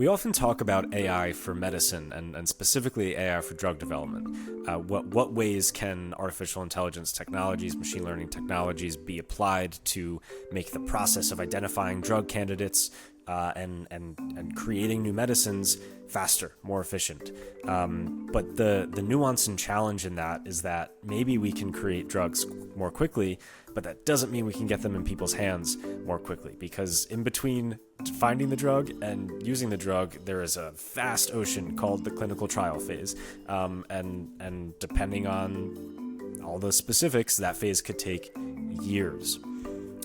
We often talk about AI for medicine and specifically AI for drug development. What ways can artificial intelligence technologies, machine learning technologies be applied to make the process of identifying drug candidates and creating new medicines faster, more efficient? But the nuance and challenge in that is that maybe we can create drugs more quickly, but that doesn't mean we can get them in people's hands more quickly, because in between finding the drug and using the drug, there is a vast ocean called the clinical trial phase. And depending on all the specifics, that phase could take years.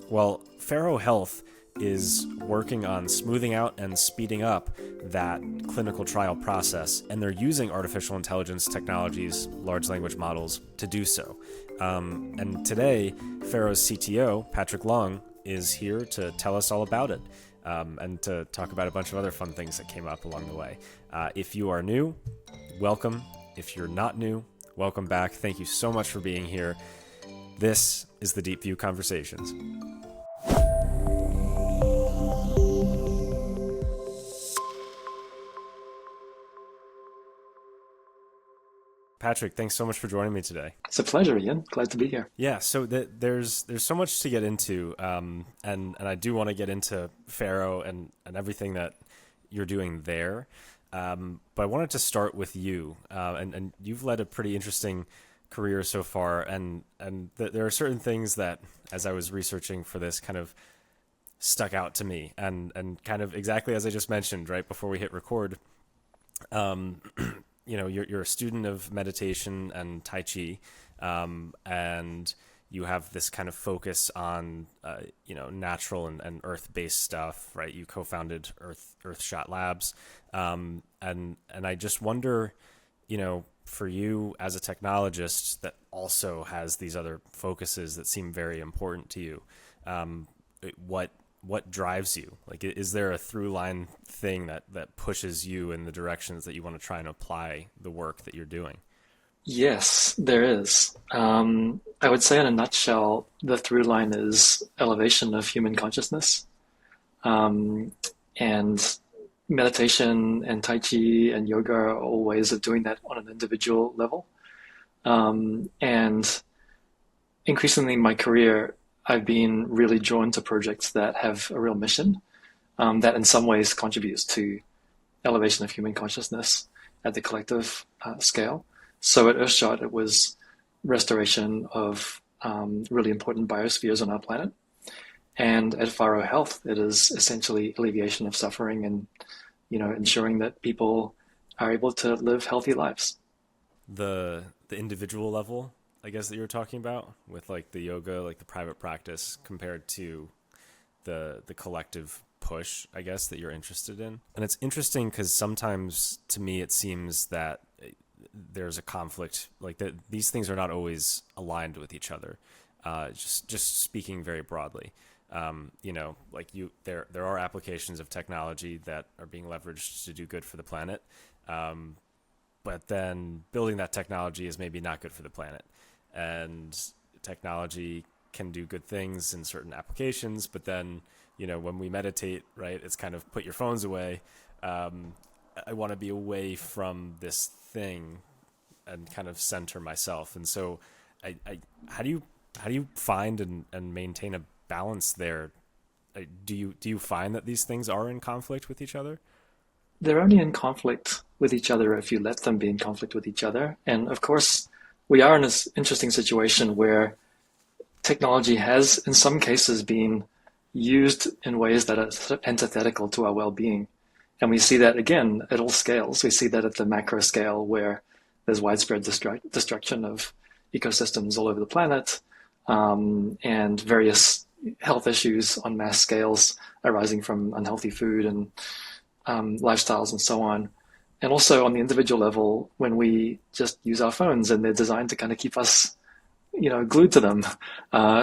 Well, Faro Health is working on smoothing out and speeding up that clinical trial process, and they're using artificial intelligence technologies, large language models, to do so. And today, Faro's CTO, Patrick Leung, is here to tell us all about it, and to talk about a bunch of other fun things that came up along the way. If you are new, welcome. If you're not new, welcome back. Thank you so much for being here. This is the Deep View Conversations. Patrick, thanks so much for joining me today. It's a pleasure, Ian. Glad to be here. Yeah, so there's so much to get into, and I do want to get into Faro and everything that you're doing there. But I wanted to start with you, and you've led a pretty interesting career so far, and there are certain things that, as I was researching for this, kind of stuck out to me, and kind of exactly as I just mentioned right before we hit record. You're a student of meditation and Tai Chi, and you have this kind of focus on, natural and earth-based stuff, right? You co-founded Earthshot Labs, and I just wonder, for you as a technologist that also has these other focuses that seem very important to you, what drives you? Like, is there a through line thing that pushes you in the directions that you want to try and apply the work that you're doing? Yes, there is. I would say in a nutshell, the through line is elevation of human consciousness. And meditation and Tai Chi and yoga are all ways of doing that on an individual level. And increasingly in my career, I've been really drawn to projects that have a real mission, that in some ways contributes to elevation of human consciousness at the collective scale. So at Earthshot, it was restoration of really important biospheres on our planet. And at Faro Health, it is essentially alleviation of suffering and, ensuring that people are able to live healthy lives. The individual level, I guess, that you were talking about with like the yoga, like the private practice compared to the collective push, I guess, that you're interested in. And it's interesting because sometimes to me, it seems that there's a conflict, like that these things are not always aligned with each other. Just speaking very broadly, there are applications of technology that are being leveraged to do good for the planet. But then building that technology is maybe not good for the planet. And technology can do good things in certain applications, but then, when we meditate, right, it's kind of put your phones away. I want to be away from this thing and kind of center myself. And so how do you find and maintain a balance there? Do you find that these things are in conflict with each other? They're only in conflict with each other if you let them be in conflict with each other. And of course, we are in this interesting situation where technology has, in some cases, been used in ways that are antithetical to our well-being. And we see that, again, at all scales. We see that at the macro scale, where there's widespread destruction of ecosystems all over the planet, and various health issues on mass scales arising from unhealthy food and lifestyles and so on. And also on the individual level, when we just use our phones and they're designed to kind of keep us, glued to them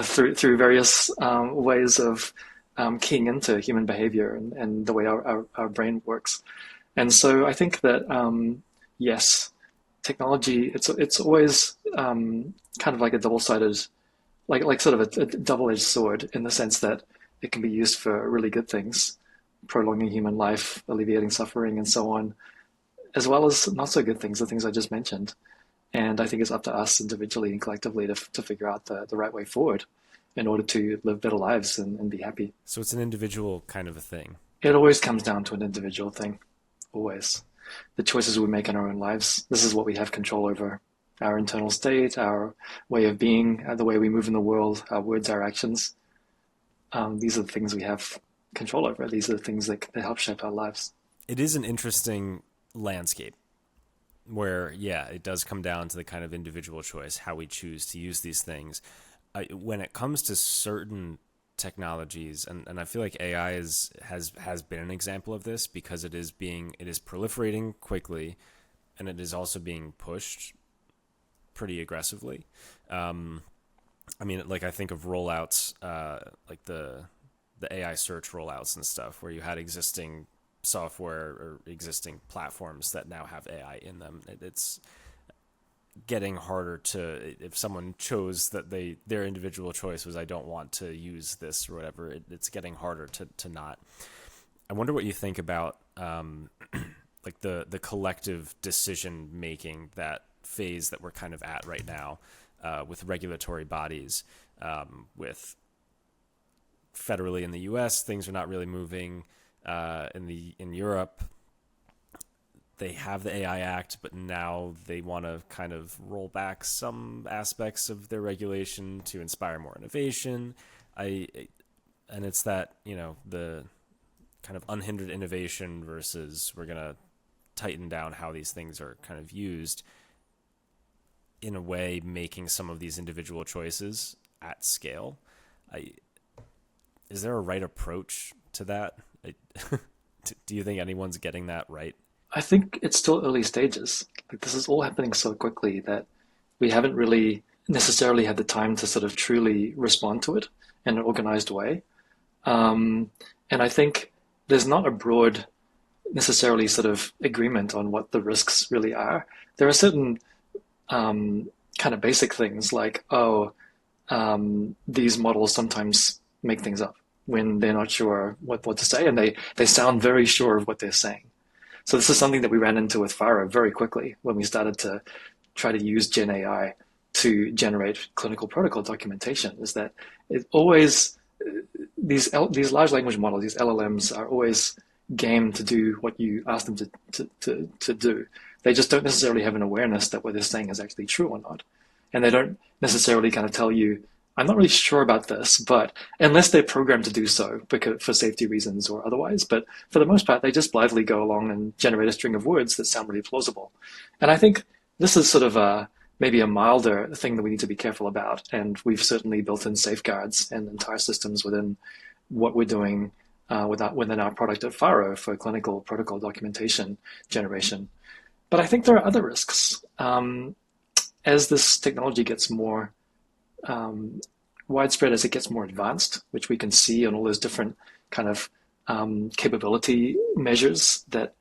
through various ways of keying into human behavior and the way our brain works. And so I think that, yes, technology, it's always kind of like a double-sided, like sort of a double-edged sword, in the sense that it can be used for really good things, prolonging human life, alleviating suffering, and so on, as well as not so good things, the things I just mentioned. And I think it's up to us individually and collectively to figure out the right way forward in order to live better lives and be happy. So it's an individual kind of a thing. It always comes down to an individual thing, always. The choices we make in our own lives, this is what we have control over. Our internal state, our way of being, the way we move in the world, our words, our actions. These are the things we have control over. These are the things that help shape our lives. It is an interesting landscape where, yeah, it does come down to the kind of individual choice, how we choose to use these things. When it comes to certain technologies, and I feel like AI has been an example of this because it is proliferating quickly, and it is also being pushed pretty aggressively. I mean, like I think of rollouts, like the AI search rollouts and stuff, where you had existing software or existing platforms that now have AI in them. It's getting harder to, if someone chose that their individual choice was I don't want to use this or whatever, it's getting harder to not. I wonder what you think about like the collective decision making, that phase that we're kind of at right now, with regulatory bodies, with federally in the US, things are not really moving. In Europe, they have the AI Act, but now they want to kind of roll back some aspects of their regulation to inspire more innovation. And it's that, the kind of unhindered innovation versus we're going to tighten down how these things are kind of used, in a way making some of these individual choices at scale. Is there a right approach to that? Do you think anyone's getting that right? I think it's still early stages. Like, this is all happening so quickly that we haven't really necessarily had the time to sort of truly respond to it in an organized way. And I think there's not a broad necessarily sort of agreement on what the risks really are. There are certain kind of basic things like, these models sometimes make things up when they're not sure what to say, and they sound very sure of what they're saying. So this is something that we ran into with Faro very quickly when we started to try to use Gen AI to generate clinical protocol documentation, is that it always, these large language models, these LLMs, are always game to do what you ask them to do. They just don't necessarily have an awareness that what they're saying is actually true or not. And they don't necessarily kind of tell you, I'm not really sure about this, but unless they're programmed to do so because for safety reasons or otherwise, but for the most part, they just blithely go along and generate a string of words that sound really plausible. And I think this is sort of maybe a milder thing that we need to be careful about. And we've certainly built in safeguards and entire systems within what we're doing within our product at Faro for clinical protocol documentation generation. But I think there are other risks. As this technology gets more widespread, as it gets more advanced, which we can see on all those different kind of capability measures, that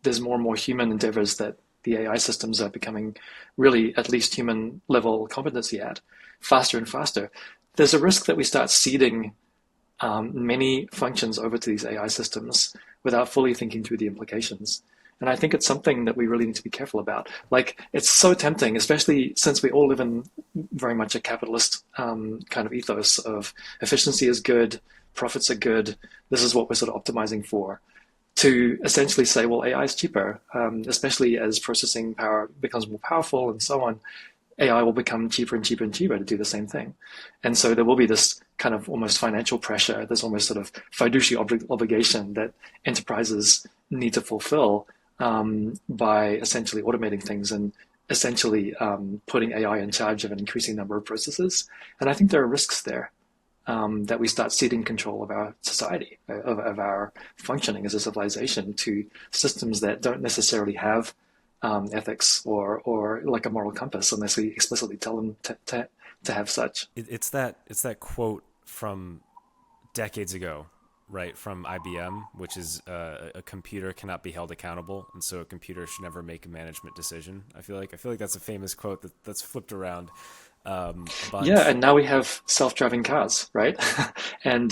there's more and more human endeavors that the AI systems are becoming really at least human level competency at, faster and faster. There's a risk that we start seeding many functions over to these AI systems without fully thinking through the implications. And I think it's something that we really need to be careful about. Like, it's so tempting, especially since we all live in very much a capitalist kind of ethos of efficiency is good, profits are good, this is what we're sort of optimizing for, to essentially say, well, AI is cheaper, especially as processing power becomes more powerful and so on. AI will become cheaper and cheaper and cheaper to do the same thing. And so there will be this kind of almost financial pressure, this almost sort of fiduciary obligation that enterprises need to fulfill by essentially automating things and essentially putting AI in charge of an increasing number of processes. And I think there are risks there that we start ceding control of our society, of our functioning as a civilization to systems that don't necessarily have ethics or like a moral compass unless we explicitly tell them to have such. It's that quote from decades ago, right, from IBM, which is a computer cannot be held accountable, and so a computer should never make a management decision. I feel like that's a famous quote that's flipped around. a Yeah, bunch. and now we have self-driving cars, right? And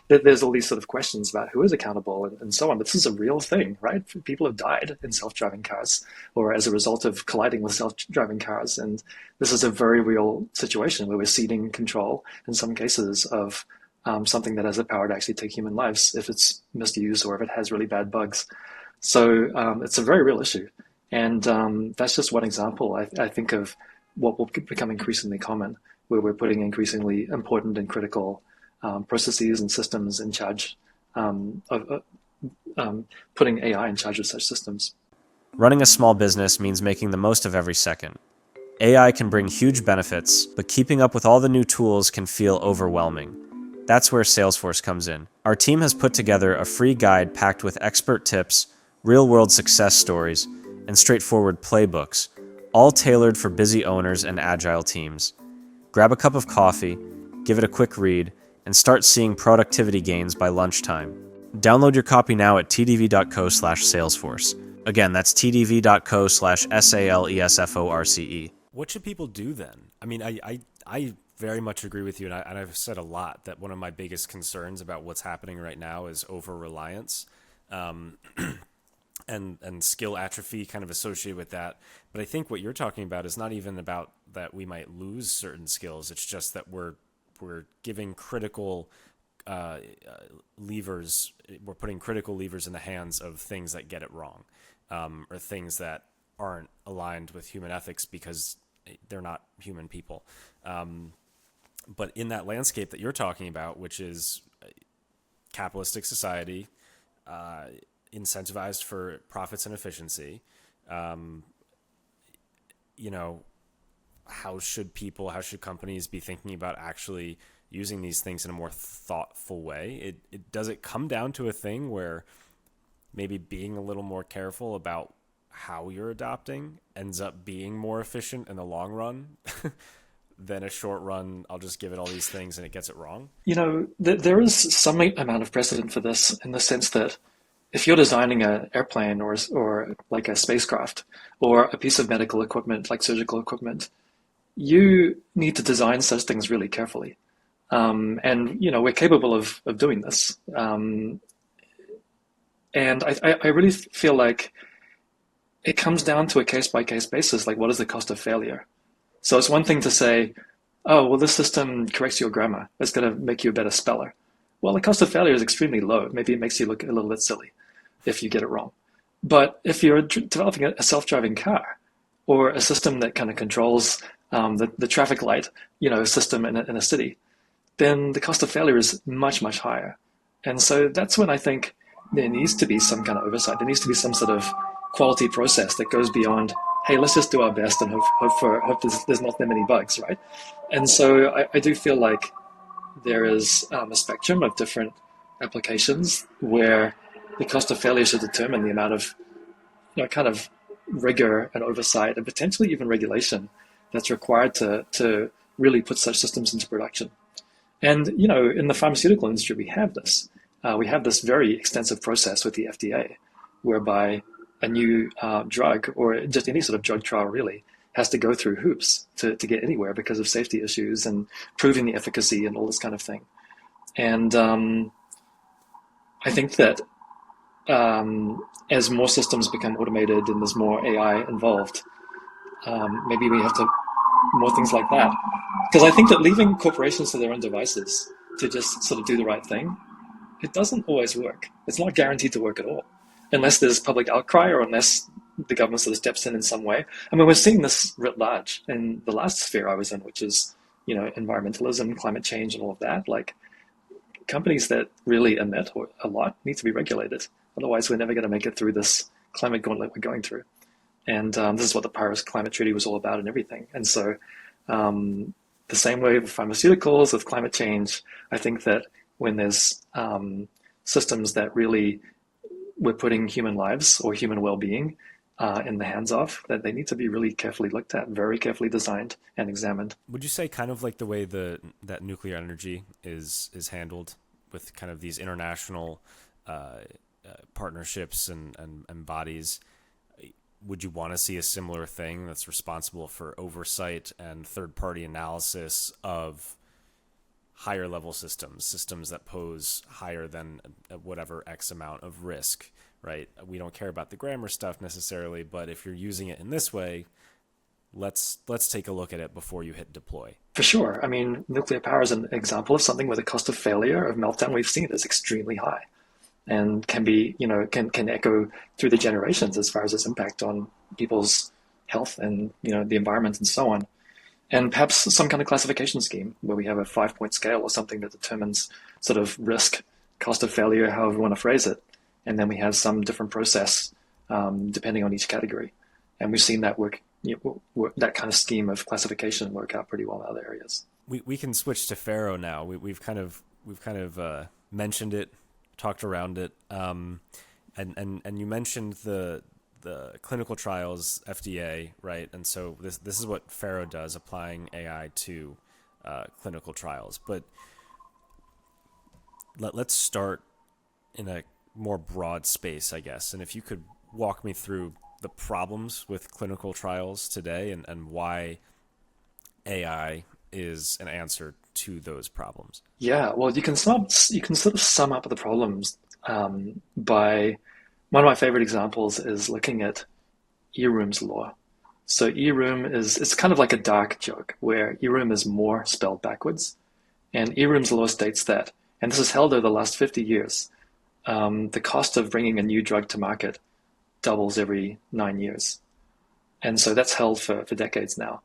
there's all these sort of questions about who is accountable and so on. But this is a real thing, right? People have died in self-driving cars or as a result of colliding with self-driving cars. And this is a very real situation where we're ceding control in some cases of something that has the power to actually take human lives if it's misused or if it has really bad bugs. So it's a very real issue. And that's just one example, I think, of what will become increasingly common, where we're putting increasingly important and critical processes and systems in charge of putting AI in charge of such systems. Running a small business means making the most of every second. AI can bring huge benefits, but keeping up with all the new tools can feel overwhelming. That's where Salesforce comes in. Our team has put together a free guide packed with expert tips, real-world success stories, and straightforward playbooks, all tailored for busy owners and agile teams. Grab a cup of coffee, give it a quick read, and start seeing productivity gains by lunchtime. Download your copy now at tdv.co/salesforce. Again, that's tdv.co/salesforce. What should people do then? I mean, I very much agree with you, and I've said a lot that one of my biggest concerns about what's happening right now is over-reliance. Um, and skill atrophy kind of associated with that. But I think what you're talking about is not even about that we might lose certain skills. It's just that we're giving critical levers. We're putting critical levers in the hands of things that get it wrong, or things that aren't aligned with human ethics because they're not human people. But in that landscape that you're talking about, which is capitalistic society, incentivized for profits and efficiency, you know, how should companies be thinking about actually using these things in a more thoughtful way? Does it come down to a thing where maybe being a little more careful about how you're adopting ends up being more efficient in the long run than a short run, I'll just give it all these things and it gets it wrong? There is some amount of precedent for this in the sense that if you're designing an airplane or like a spacecraft or a piece of medical equipment like surgical equipment, you need to design such things really carefully. And we're capable of doing this. And I really feel like it comes down to a case by case basis. Like, what is the cost of failure? So it's one thing to say, oh, well, this system corrects your grammar. It's going to make you a better speller. Well, the cost of failure is extremely low. Maybe it makes you look a little bit silly if you get it wrong. But if you're developing a self-driving car or a system that kind of controls the traffic light, system in a city, then the cost of failure is much, much higher. And so that's when I think there needs to be some kind of oversight. There needs to be some sort of quality process that goes beyond, hey, let's just do our best and hope there's not that many bugs, right? And so I do feel like there is a spectrum of different applications where the cost of failure should determine the amount of, kind of rigor and oversight and potentially even regulation that's required to really put such systems into production. And, in the pharmaceutical industry, we have this. We have this very extensive process with the FDA, whereby a new drug or just any sort of drug trial really has to go through hoops to get anywhere because of safety issues and proving the efficacy and all this kind of thing. And I think that as more systems become automated and there's more AI involved, maybe we have to more things like that. Because I think that leaving corporations to their own devices to just sort of do the right thing, it doesn't always work. It's not guaranteed to work at all, unless there's public outcry or unless the government sort of steps in some way. I mean, we're seeing this writ large in the last sphere I was in, which is, environmentalism, climate change, and all of that. Like, companies that really emit a lot need to be regulated. Otherwise, we're never going to make it through this climate gauntlet we're going through. And this is what the Paris Climate Treaty was all about and everything. And so the same way with pharmaceuticals, with climate change, I think that when there's systems that really we're putting human lives or human well-being in the hands of, that they need to be really carefully looked at, very carefully designed and examined. Would you say kind of like the way that nuclear energy is handled with kind of these international partnerships and bodies? would you want to see a similar thing that's responsible for oversight and third-party analysis of higher level systems that pose higher than whatever X amount of risk, right? We don't care about the grammar stuff necessarily, but if you're using it in this way, let's take a look at it before you hit deploy. For sure. I mean, nuclear power is an example of something where the cost of failure, of meltdown we've seen is extremely high and can be, can echo through the generations as far as its impact on people's health and, the environment and so on. And perhaps some kind of classification scheme where we have a 5-point scale or something that determines sort of risk, cost of failure, however you want to phrase it. And then we have some different process depending on each category. And we've seen that work, that kind of scheme of classification work out pretty well in other areas. We can switch to Faro now. We've kind of mentioned it, talked around it, and you mentioned the clinical trials FDA, right? And so this is what Faro does, applying AI to clinical trials. But let's start in a more broad space, I guess. And if you could walk me through the problems with clinical trials today and why AI is an answer to those problems. Yeah, well, you can sort of sum up the problems by one of my favorite examples is looking at Eroom's law. So Eroom it's kind of like a dark joke where Eroom is more spelled backwards. And Eroom's law states that, and this is held over the last 50 years, the cost of bringing a new drug to market doubles every 9 years. And so that's held for decades now.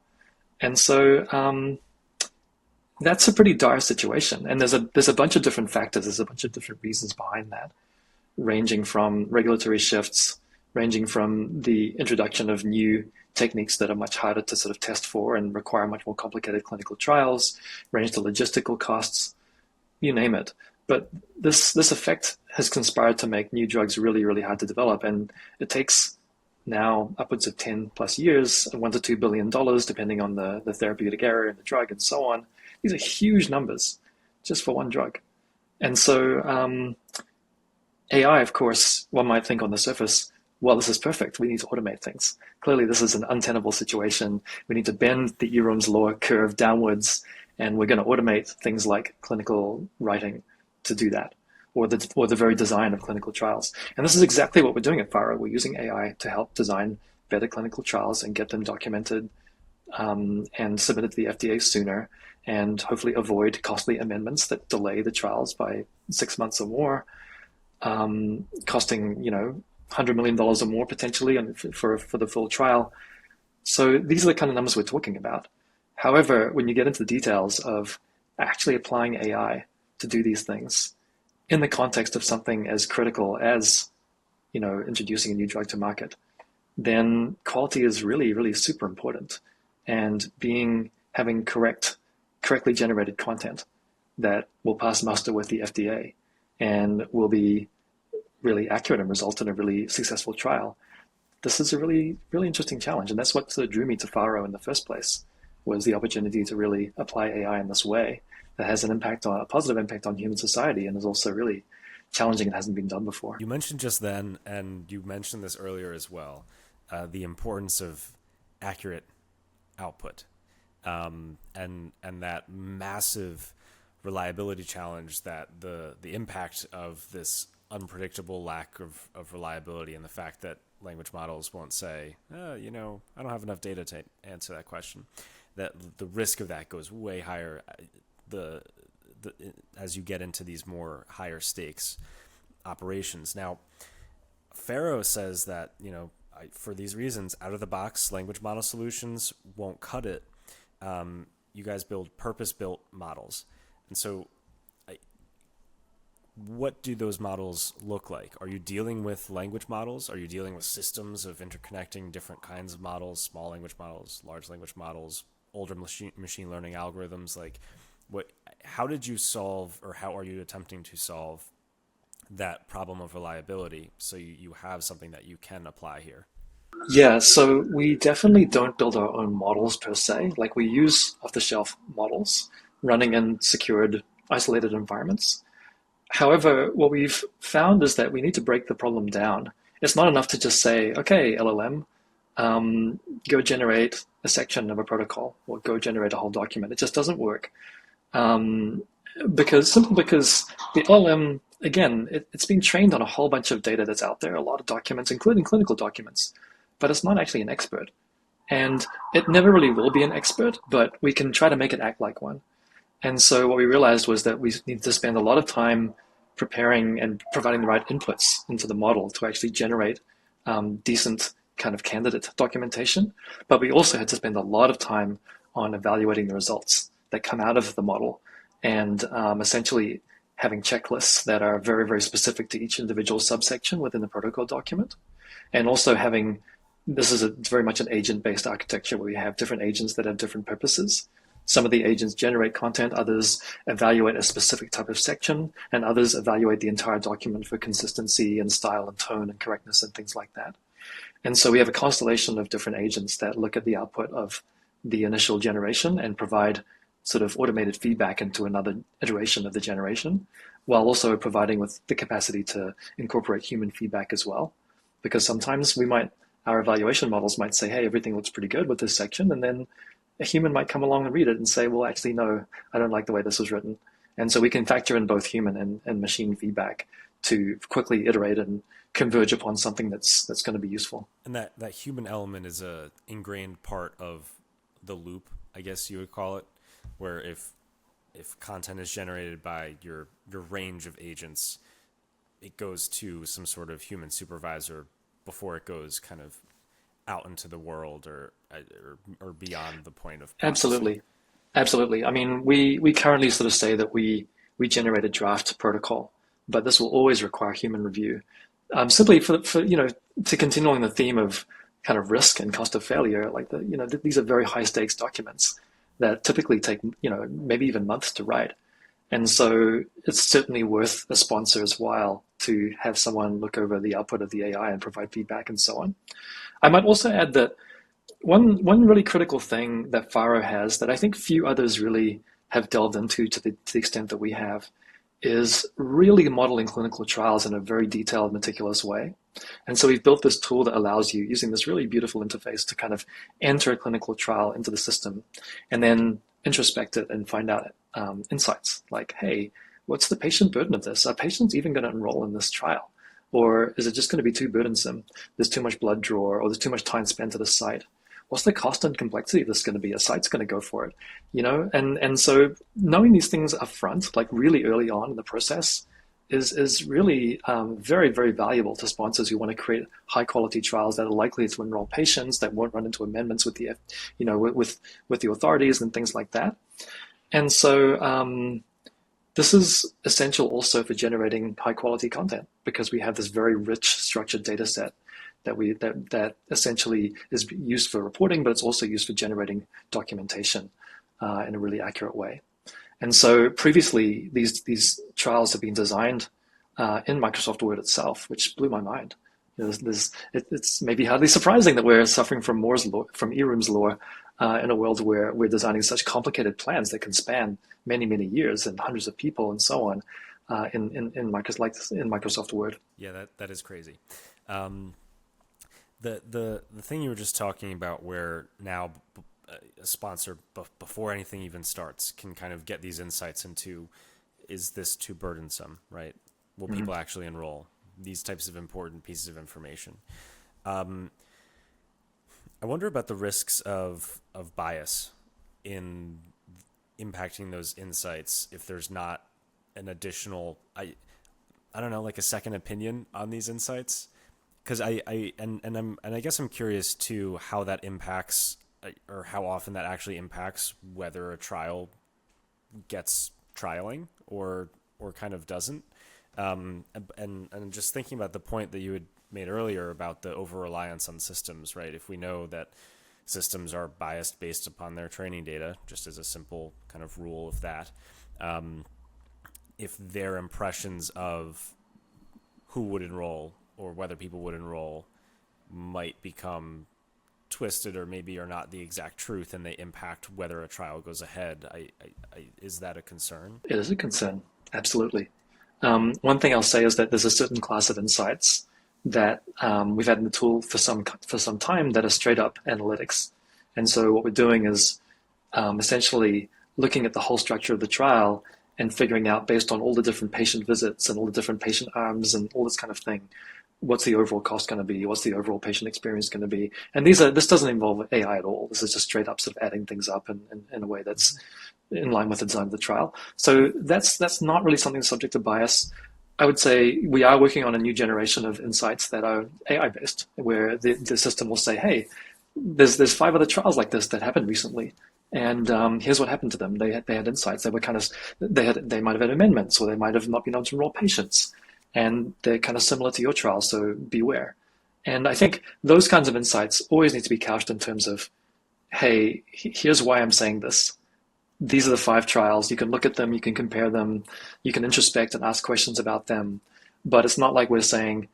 And so that's a pretty dire situation. And there's a bunch of different factors. There's a bunch of different reasons behind that, ranging from regulatory shifts, ranging from the introduction of new techniques that are much harder to sort of test for and require much more complicated clinical trials, range to logistical costs, you name it. But this effect has conspired to make new drugs really, really hard to develop. And it takes now upwards of 10 plus years, $1 to $2 billion, depending on the therapeutic area and the drug and so on. These are huge numbers just for one drug. And so AI, of course, one might think on the surface, well, this is perfect. We need to automate things. Clearly, this is an untenable situation. We need to bend the Eroom's law curve downwards, and we're going to automate things like clinical writing to do that, or the very design of clinical trials. And this is exactly what we're doing at Faro. We're using AI to help design better clinical trials and get them documented and submitted to the FDA sooner, and hopefully avoid costly amendments that delay the trials by 6 months or more, costing $100 million or more potentially for the full trial. So these are the kind of numbers we're talking about. However, when you get into the details of actually applying AI to do these things in the context of something as critical as introducing a new drug to market, then quality is really, really super important. And having correctly generated content that will pass muster with the FDA and will be really accurate and result in a really successful trial. This is a really, really interesting challenge. And that's what sort of drew me to Faro in the first place, was the opportunity to really apply AI in this way that has a positive impact on human society and is also really challenging and hasn't been done before. You mentioned just then, and you mentioned this earlier as well, the importance of accurate output and that massive reliability challenge that the impact of this unpredictable lack of reliability and the fact that language models won't say, I don't have enough data to answer that question, that the risk of that goes way higher as you get into these more higher stakes operations. Now, Faro says that, for these reasons, out of the box language model solutions won't cut it. You guys build purpose-built models. And so what do those models look like? Are you dealing with language models? Are you dealing with systems of interconnecting different kinds of models, small language models, large language models, older machine learning algorithms? How did you solve, or how are you attempting to solve that problem of reliability so you have something that you can apply here? Yeah, so we definitely don't build our own models per se. Like, we use off-the-shelf models running in secured, isolated environments. However, what we've found is that we need to break the problem down. It's not enough to just say, okay, LLM, go generate a section of a protocol or go generate a whole document. It just doesn't work. Um, simply because the LLM, again, it's been trained on a whole bunch of data that's out there, a lot of documents, including clinical documents, but it's not actually an expert. And it never really will be an expert, but we can try to make it act like one. And so what we realized was that we need to spend a lot of time preparing and providing the right inputs into the model to actually generate decent kind of candidate documentation. But we also had to spend a lot of time on evaluating the results that come out of the model and essentially having checklists that are very, very specific to each individual subsection within the protocol document. And also having, this is very much an agent-based architecture where we have different agents that have different purposes. Some of the agents generate content, others evaluate a specific type of section, and others evaluate the entire document for consistency and style and tone and correctness and things like that. And so we have a constellation of different agents that look at the output of the initial generation and provide sort of automated feedback into another iteration of the generation, while also providing with the capacity to incorporate human feedback as well. Because sometimes our evaluation models might say, hey, everything looks pretty good with this section, and then a human might come along and read it and say, well, actually, no, I don't like the way this was written. And so we can factor in both human and machine feedback to quickly iterate and converge upon something that's going to be useful. And that human element is a ingrained part of the loop, I guess you would call it, where if content is generated by your range of agents, it goes to some sort of human supervisor before it goes kind of out into the world or beyond the point of processing. Absolutely. I mean, we currently sort of say that we generate a draft protocol, but this will always require human review. Simply for to continue on the theme of kind of risk and cost of failure, like these are very high stakes documents that typically take maybe even months to write. And so it's certainly worth a sponsor's while to have someone look over the output of the AI and provide feedback and so on. I might also add that one really critical thing that Faro has that I think few others really have delved into to the extent that we have is really modeling clinical trials in a very detailed, meticulous way. And so we've built this tool that allows you, using this really beautiful interface, to kind of enter a clinical trial into the system and then introspect it and find out insights like, hey, what's the patient burden of this? Are patients even going to enroll in this trial? Or is it just going to be too burdensome? There's too much blood draw, or there's too much time spent at a site. What's the cost and complexity of this going to be? A site's going to go for it, And so knowing these things up front, like really early on in the process, is really very, very valuable to sponsors who want to create high quality trials that are likely to enroll patients, that won't run into amendments with the, with the authorities and things like that. And so this is essential also for generating high quality content because we have this very rich structured data set that essentially is used for reporting, but it's also used for generating documentation in a really accurate way. And so previously, these trials have been designed in Microsoft Word itself, which blew my mind. It's maybe hardly surprising that we're suffering from Moore's law, from Eroom's law, in a world where we're designing such complicated plans that can span many, many years and hundreds of people and so on in Microsoft Word. Yeah, that is crazy. The thing you were just talking about, where now a sponsor before anything even starts can kind of get these insights into, is this too burdensome, right? Will people actually enroll? These types of important pieces of information. I wonder about the risks of bias in impacting those insights if there's not an additional, I don't know, like a second opinion on these insights. Because I guess I'm curious too how that impacts, or how often that actually impacts whether a trial gets trialing or kind of doesn't. And just thinking about the point that you had made earlier about the over-reliance on systems, right? If we know that systems are biased based upon their training data, just as a simple kind of rule of that, if their impressions of who would enroll or whether people would enroll might become twisted or maybe are not the exact truth and they impact whether a trial goes ahead, is that a concern? It is a concern, absolutely. One thing I'll say is that there's a certain class of insights that we've had in the tool for some time that are straight up analytics. And so what we're doing is essentially looking at the whole structure of the trial and figuring out, based on all the different patient visits and all the different patient arms and all this kind of thing, what's the overall cost going to be? What's the overall patient experience going to be? And this doesn't involve AI at all. This is just straight up sort of adding things up in a way that's in line with the design of the trial. So that's not really something subject to bias. I would say we are working on a new generation of insights that are AI based, where the system will say, hey, there's 5 other trials like this that happened recently. And here's what happened to them. They had insights. They were they might have had amendments, or they might have not been able to enroll patients, and they're kind of similar to your trial. So beware. And I think those kinds of insights always need to be couched in terms of, hey, here's why I'm saying this. These are the 5 trials. You can look at them, you can compare them, you can introspect and ask questions about them. But it's not like we're saying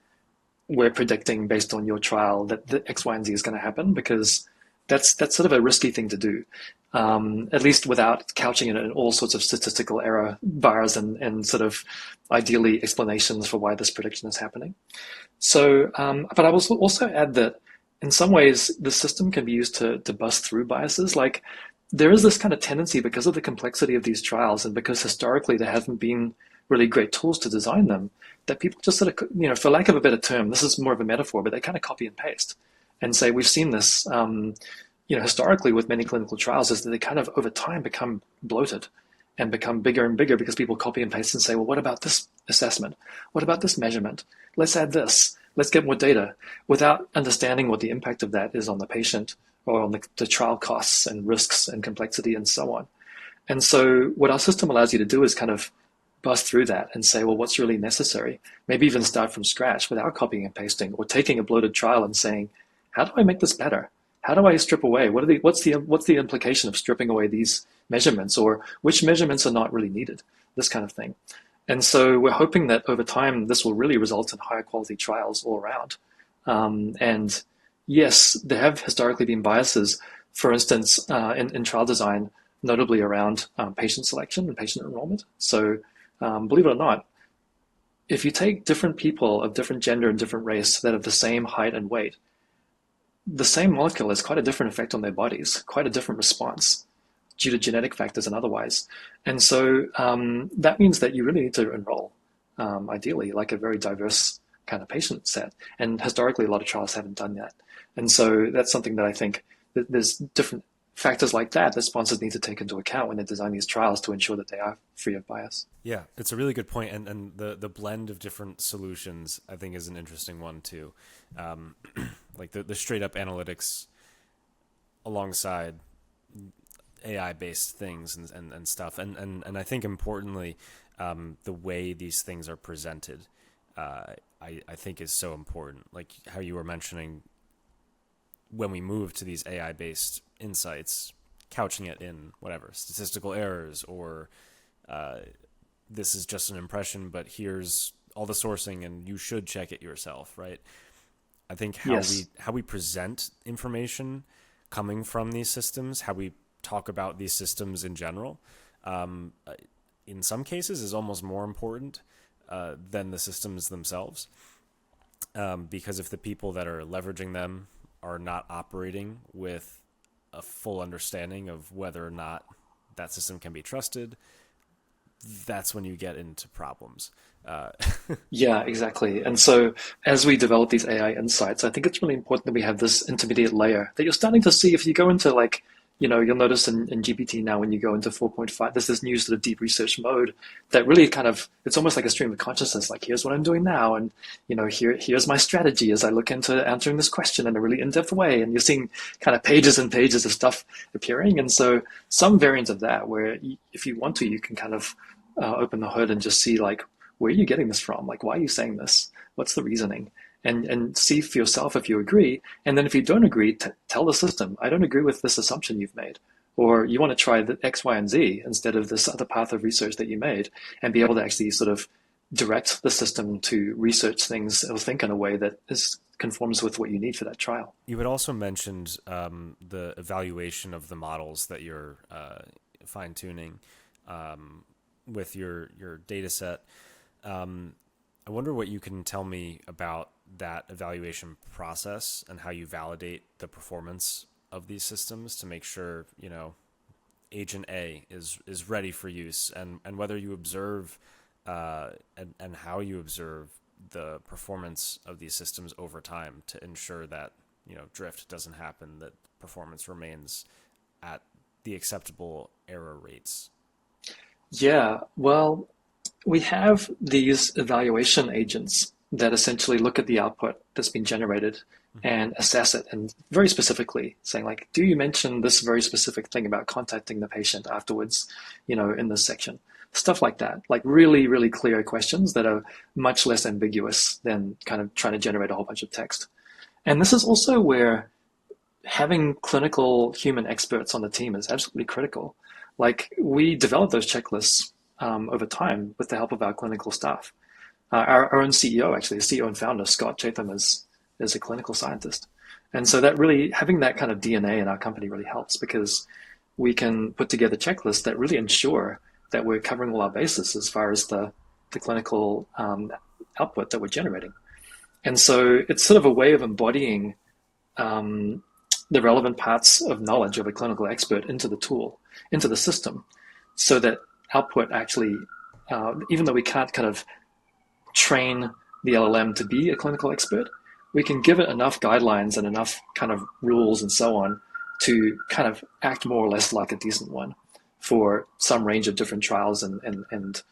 we're predicting based on your trial that the X, Y, and Z is going to happen, because that's sort of a risky thing to do. At least without couching it in all sorts of statistical error bars and sort of ideally explanations for why this prediction is happening. So, but I will also add that in some ways the system can be used to bust through biases. Like, there is this kind of tendency, because of the complexity of these trials and because historically there haven't been really great tools to design them, that people just sort of, for lack of a better term, this is more of a metaphor, but they kind of copy and paste and say, we've seen this, historically with many clinical trials, is that they kind of over time become bloated and become bigger and bigger because people copy and paste and say, well, what about this assessment? What about this measurement? Let's add this. Let's get more data, without understanding what the impact of that is on the patient, or on the trial costs and risks and complexity and so on. And so what our system allows you to do is kind of bust through that and say, well, what's really necessary? Maybe even start from scratch without copying and pasting, or taking a bloated trial and saying, how do I make this better? How do I strip away? What's the implication of stripping away these measurements, or which measurements are not really needed? This kind of thing. And so we're hoping that over time, this will really result in higher quality trials all around. And yes, there have historically been biases, for instance, in trial design, notably around patient selection and patient enrollment. So believe it or not, if you take different people of different gender and different race that have the same height and weight, the same molecule has quite a different effect on their bodies, quite a different response due to genetic factors and otherwise. And so that means that you really need to enroll, ideally, like a very diverse kind of patient set. And historically, a lot of trials haven't done that. And so that's something that I think that there's different factors like that sponsors need to take into account when they design these trials to ensure that they are free of bias. Yeah, it's a really good point. And the blend of different solutions, I think, is an interesting one too. Like the straight up analytics alongside AI based things and stuff. And I think importantly, the way these things are presented, I think is so important. Like how you were mentioning, when we move to these AI based insights, couching it in whatever statistical errors, or this is just an impression, but here's all the sourcing and you should check it yourself, right? I think how we present information coming from these systems, how we talk about these systems in general, in some cases is almost more important than the systems themselves. Because if the people that are leveraging them are not operating with a full understanding of whether or not that system can be trusted, that's when you get into problems. Yeah, exactly. And so as we develop these AI insights, I think it's really important that we have this intermediate layer that you're starting to see if you go into you'll notice in GPT now, when you go into 4.5, there's this new sort of deep research mode that really kind of, it's almost like a stream of consciousness. Like, here's what I'm doing now. And, here's my strategy as I look into answering this question in a really in-depth way. And you're seeing kind of pages and pages of stuff appearing. And so some variant of that, where if you want to, you can kind of open the hood and just see, like, where are you getting this from? Like, why are you saying this? What's the reasoning? And see for yourself if you agree. And then if you don't agree, tell the system, I don't agree with this assumption you've made. Or you want to try the X, Y, and Z instead of this other path of research that you made, and be able to actually sort of direct the system to research things or think in a way that conforms with what you need for that trial. You had also mentioned the evaluation of the models that you're fine-tuning with your data set. I wonder what you can tell me about that evaluation process and how you validate the performance of these systems to make sure, agent A is ready for use, and whether you observe and how you observe the performance of these systems over time to ensure that drift doesn't happen, that performance remains at the acceptable error rates. Yeah, well, we have these evaluation agents that essentially look at the output that's been generated and assess it, and very specifically saying, like, do you mention this very specific thing about contacting the patient afterwards, in this section? Stuff like that, like really, really clear questions that are much less ambiguous than kind of trying to generate a whole bunch of text. And this is also where having clinical human experts on the team is absolutely critical. Like, we develop those checklists over time with the help of our clinical staff. Our own CEO, actually, the CEO and founder, Scott Chatham, is a clinical scientist. And so that really, having that kind of DNA in our company really helps, because we can put together checklists that really ensure that we're covering all our bases as far as the clinical output that we're generating. And so it's sort of a way of embodying the relevant parts of knowledge of a clinical expert into the tool, into the system, so that output actually, even though we can't kind of train the LLM to be a clinical expert, we can give it enough guidelines and enough kind of rules and so on to kind of act more or less like a decent one for some range of different trials and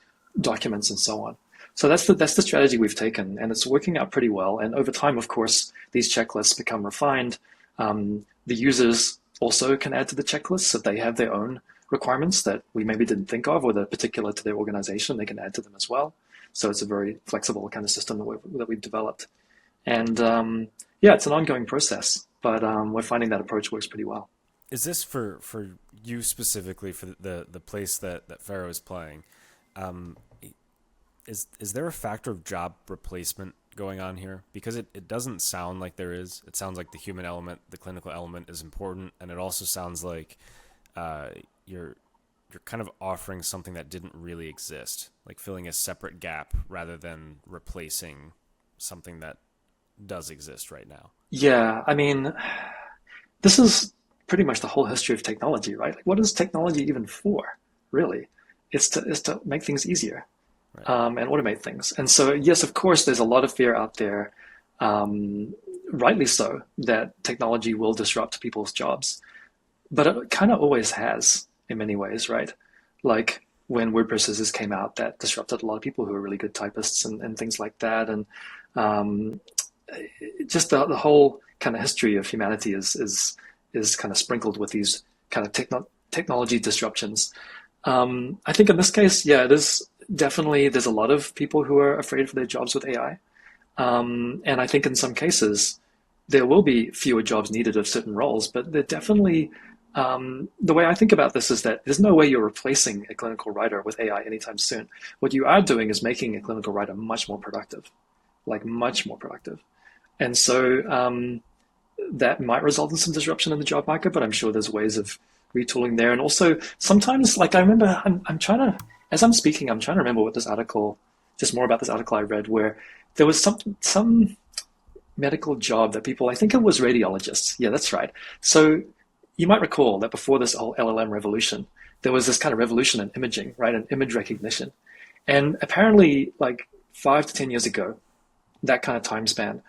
documents and so on. So that's the strategy we've taken, and it's working out pretty well. And over time, of course, these checklists become refined. The users also can add to the checklists if they have their own requirements that we maybe didn't think of, or that are particular to their organization, they can add to them as well. So it's a very flexible kind of system that we've developed. And it's an ongoing process, but we're finding that approach works pretty well. Is this for you specifically, for the place that Faro is playing? Is there a factor of job replacement going on here? Because it doesn't sound like there is. It sounds like the human element, the clinical element is important, and it also sounds like you're kind of offering something that didn't really exist, like filling a separate gap rather than replacing something that does exist right now. Yeah, I mean, this is pretty much the whole history of technology, right? Like, what is technology even for, really? It's to make things easier, right, and automate things. And so, yes, of course, there's a lot of fear out there, rightly so, that technology will disrupt people's jobs. But it kind of always has in many ways, right? Like when word processors came out, that disrupted a lot of people who were really good typists and things like that. And just the whole kind of history of humanity is kind of sprinkled with these kind of technology disruptions. I think in this case, yeah, it is definitely, there's a lot of people who are afraid for their jobs with AI. And I think in some cases, there will be fewer jobs needed of certain roles, but they're definitely, the way I think about this is that there's no way you're replacing a clinical writer with AI anytime soon. What you are doing is making a clinical writer much more productive, like much more productive. And so that might result in some disruption in the job market, but I'm sure there's ways of retooling there. And also sometimes, like I remember, I'm trying to, as I'm speaking, I'm trying to remember what this article, just more about this article I read, where there was some medical job that people, I think it was radiologists. Yeah, that's right. So you might recall that before this whole LLM revolution, there was this kind of revolution in imaging, right? And image recognition. And apparently like 5 to 10 years ago, that kind of time span,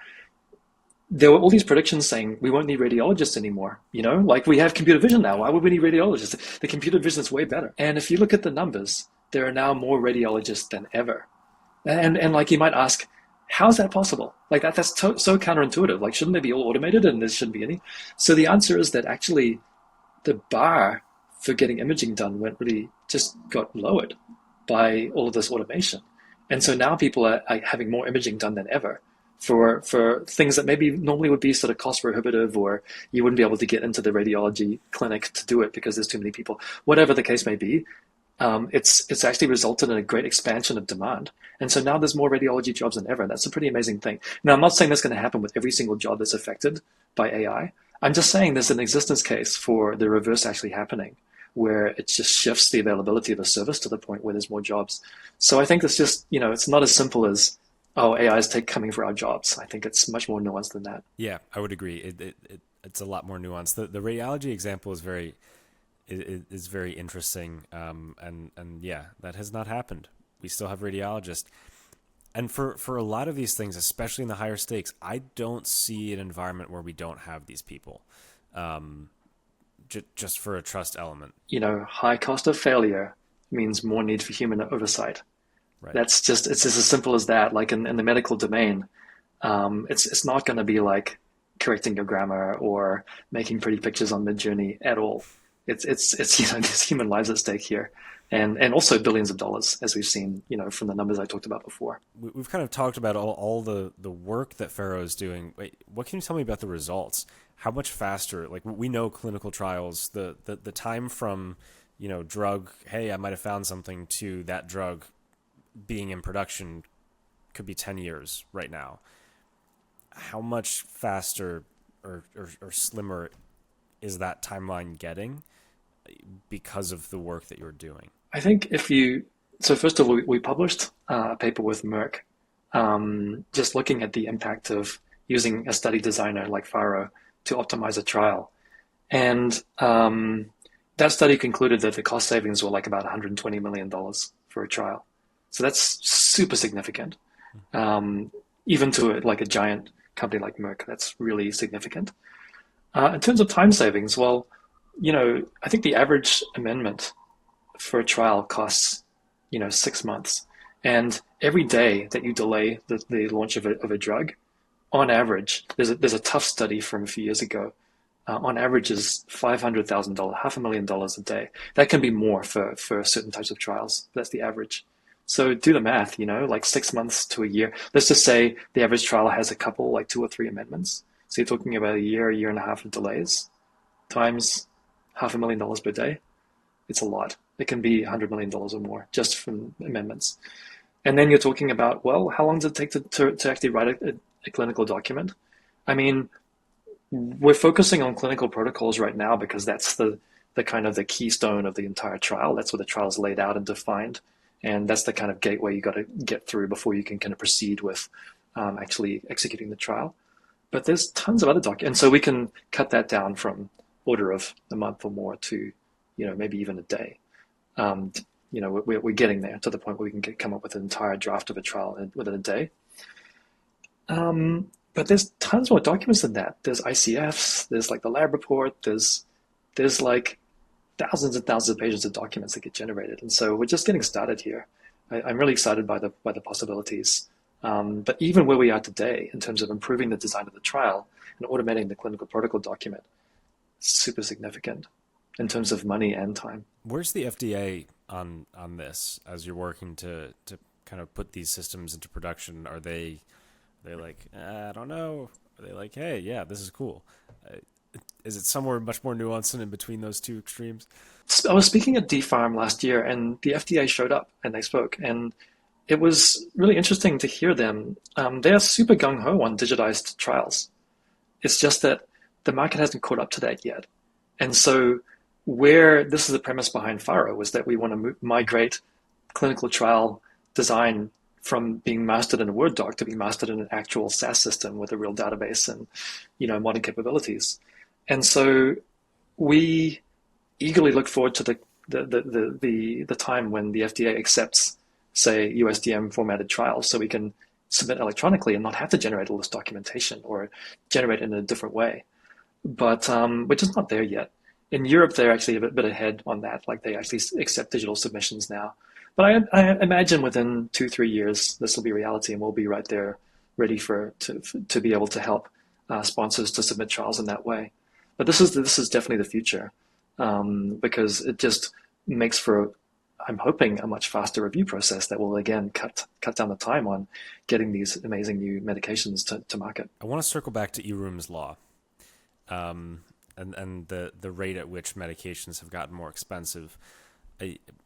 there were all these predictions saying we won't need radiologists anymore. Like we have computer vision now. Why would we need radiologists? The computer vision is way better. And if you look at the numbers, there are now more radiologists than ever. And like you might ask, how is that possible? Like that's so counterintuitive. Like, shouldn't they be all automated and there shouldn't be any? So the answer is that actually the bar for getting imaging done just got lowered by all of this automation. And so now people are having more imaging done than ever for things that maybe normally would be sort of cost prohibitive, or you wouldn't be able to get into the radiology clinic to do it because there's too many people. Whatever the case may be, it's actually resulted in a great expansion of demand. And so now there's more radiology jobs than ever. That's a pretty amazing thing. Now, I'm not saying that's going to happen with every single job that's affected by AI. I'm just saying there's an existence case for the reverse actually happening, where it just shifts the availability of a service to the point where there's more jobs. So I think it's just, it's not as simple as oh, AI is coming for our jobs. I think it's much more nuanced than that. Yeah, I would agree. It's a lot more nuanced. The radiology example is very interesting. And yeah, that has not happened. We still have radiologists. And for a lot of these things, especially in the higher stakes, I don't see an environment where we don't have these people, just for a trust element. High cost of failure means more need for human oversight. Right. It's just as simple as that. Like in the medical domain, it's not going to be like correcting your grammar or making pretty pictures on Midjourney at all. It's there's human lives at stake here, and also billions of dollars, as we've seen, from the numbers I talked about before. We've kind of talked about all the work that Faro is doing. Wait, what can you tell me about the results? How much faster? Like we know clinical trials, the time from drug, hey, I might have found something, to that drug being in production could be 10 years right now. How much faster or slimmer is that timeline getting because of the work that you're doing? I think so first of all, we published a paper with Merck, just looking at the impact of using a study designer like Faro to optimize a trial. And that study concluded that the cost savings were like about $120 million for a trial. So that's super significant. Even to like a giant company like Merck, that's really significant. In terms of time savings, well, I think the average amendment for a trial costs, 6 months. And every day that you delay the launch of a drug, on average, there's a tough study from a few years ago. On average is $500,000, $500,000 a day. That can be more for certain types of trials. That's the average. So do the math, like 6 months to a year. Let's just say the average trial has a couple, like 2 or 3 amendments. So you're talking about a year and a half of delays times $500,000 per day. It's a lot. It can be $100 million or more just from amendments. And then you're talking about, well, how long does it take to actually write a clinical document? I mean, we're focusing on clinical protocols right now because that's the kind of the keystone of the entire trial. That's what the trial is laid out and defined. And that's the kind of gateway you got to get through before you can kind of proceed with actually executing the trial. But there's tons of other documents. And so we can cut that down from order of a month or more to, maybe even a day. We're getting there to the point where we can come up with an entire draft of a trial within a day. But there's tons more documents than that. There's ICFs, there's like the lab report, there's like thousands and thousands of pages of documents that get generated. And so we're just getting started here. I'm really excited by the possibilities. But even where we are today, in terms of improving the design of the trial and automating the clinical protocol document, super significant in terms of money and time. Where's the FDA on this as you're working to kind of put these systems into production? Are they like, I don't know? Are they like, hey, yeah, this is cool? Is it somewhere much more nuanced and in between those two extremes? I was speaking at DPharm last year, and the FDA showed up and they spoke, and it was really interesting to hear them. They are super gung-ho on digitized trials. It's just that the market hasn't caught up to that yet. And so where this is the premise behind Faro was that we want to migrate clinical trial design from being mastered in a Word doc to being mastered in an actual SaaS system with a real database and modern capabilities. And so we eagerly look forward to the time when the FDA accepts, say, USDM formatted trials, so we can submit electronically and not have to generate all this documentation or generate it in a different way. But we're just not there yet. In Europe, they're actually a bit ahead on that. Like they actually accept digital submissions now. But I imagine within 2-3 years, this will be reality, and we'll be right there, ready to be able to help sponsors to submit trials in that way. But this is definitely the future, because it just makes for, I'm hoping, a much faster review process that will again cut down the time on getting these amazing new medications to market. I want to circle back to Eroom's law, and the rate at which medications have gotten more expensive.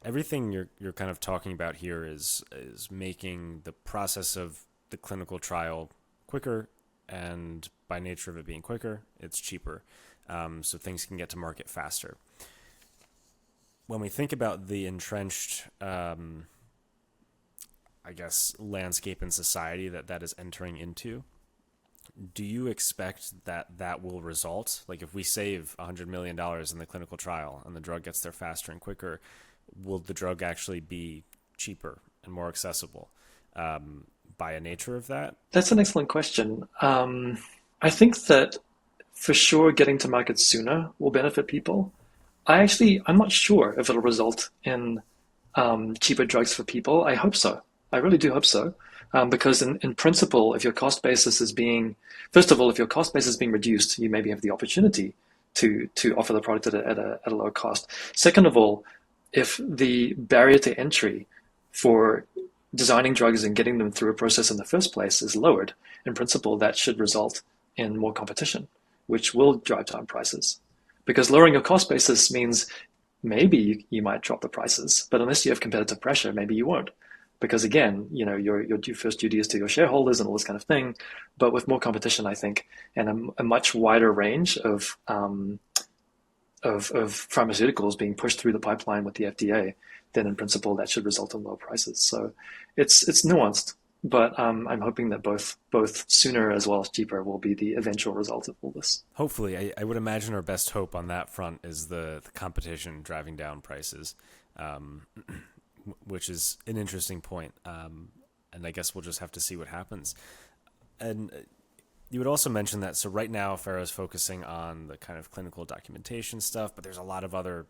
Everything you're kind of talking about here is making the process of the clinical trial quicker, and by nature of it being quicker, it's cheaper, so things can get to market faster. When we think about the entrenched I guess, landscape in society that is entering into, do you expect that will result, like if we save $100 million in the clinical trial and the drug gets there faster and quicker, will the drug actually be cheaper and more accessible by a nature of that? That's an excellent question. I think that for sure getting to market sooner will benefit people. I'm not sure if it'll result in cheaper drugs for people. I hope so. I really do hope so. Because in principle, if your cost basis is being, first of all, if your cost basis is being reduced, you maybe have the opportunity to offer the product at a lower cost. Second of all, if the barrier to entry for designing drugs and getting them through a process in the first place is lowered, in principle, that should result in more competition, which will drive down prices. Because lowering your cost basis means maybe you might drop the prices, but unless you have competitive pressure, maybe you won't. Because again, your first duty is to your shareholders and all this kind of thing. But with more competition, I think, and a much wider range of pharmaceuticals being pushed through the pipeline with the FDA, then in principle that should result in low prices. So it's nuanced, but I'm hoping that both sooner as well as cheaper will be the eventual result of all this. Hopefully, I would imagine our best hope on that front is the competition driving down prices, which is an interesting point. And I guess we'll just have to see what happens. And you would also mention that, so right now Faro is focusing on the kind of clinical documentation stuff, but there's a lot of other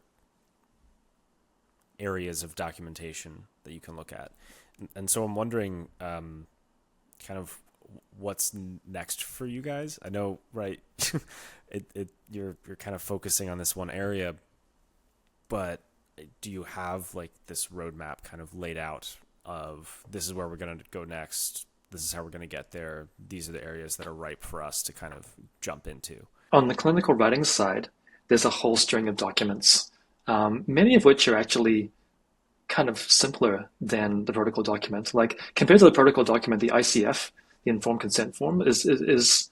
areas of documentation that you can look at. And so I'm wondering kind of what's next for you guys. I know, right, you're kind of focusing on this one area, but do you have like this roadmap kind of laid out of this is where we're going to go next, this is how we're going to get there, these are the areas that are ripe for us to kind of jump into? On the clinical writing side, there's a whole string of documents, many of which are actually kind of simpler than the protocol document. Like compared to the protocol document, the ICF, the informed consent form, is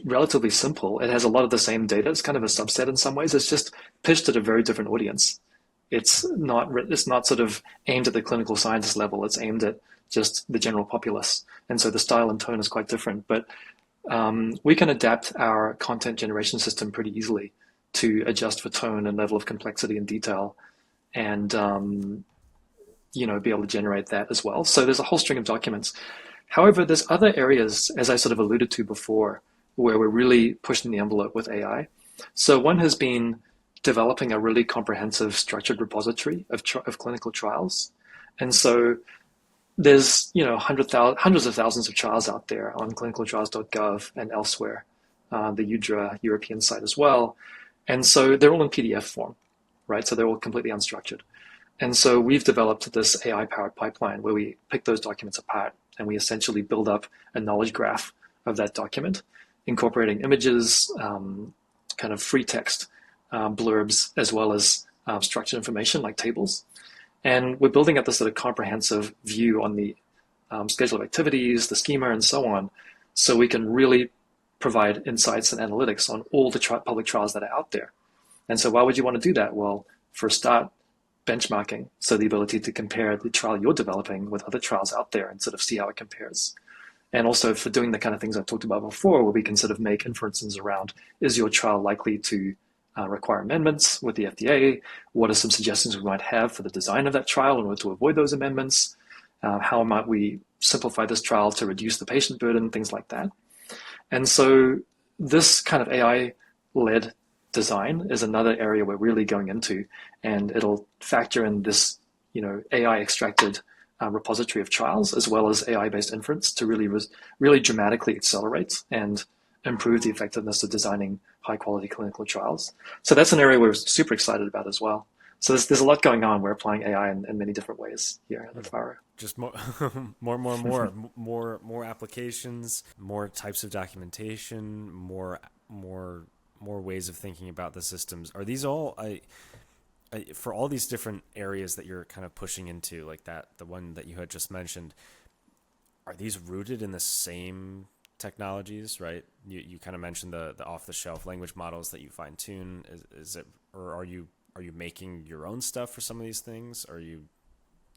relatively simple. It has a lot of the same data. It's kind of a subset in some ways. It's just pitched at a very different audience. It's not sort of aimed at the clinical scientist level. It's aimed at just the general populace. And so the style and tone is quite different. But we can adapt our content generation system pretty easily to adjust for tone and level of complexity and detail, and be able to generate that as well. So there's a whole string of documents. However, there's other areas, as I sort of alluded to before, where we're really pushing the envelope with AI. So one has been developing a really comprehensive structured repository of clinical trials. And so there's hundreds of thousands of trials out there on clinicaltrials.gov and elsewhere, the UDRA European site as well. And so they're all in PDF form, right? So they're all completely unstructured. And so we've developed this AI-powered pipeline where we pick those documents apart and we essentially build up a knowledge graph of that document, incorporating images, kind of free text, blurbs, as well as structured information like tables. And we're building up this sort of comprehensive view on the schedule of activities, the schema, and so on, so we can really provide insights and analytics on all the public trials that are out there. And so why would you want to do that? Well, for a start, benchmarking, so the ability to compare the trial you're developing with other trials out there and sort of see how it compares. And also for doing the kind of things I talked about before, where we can sort of make inferences around, is your trial likely to require amendments with the FDA? What are some suggestions we might have for the design of that trial in order to avoid those amendments? How might we simplify this trial to reduce the patient burden, things like that. And so this kind of AI-led design is another area we're really going into, and it'll factor in this, AI-extracted repository of trials, as well as AI-based inference to really dramatically accelerate and improve the effectiveness of designing high-quality clinical trials. So that's an area we're super excited about as well. So there's a lot going on. We're applying AI in many different ways here at Faro. Just more applications, more types of documentation, more ways of thinking about the systems. Are these all for all these different areas that you're kind of pushing into, like that, the one that you had just mentioned, are these rooted in the same technologies, right? You kind of mentioned the off-the-shelf language models that you fine-tune. Is it, or are you making your own stuff for some of these things? Are you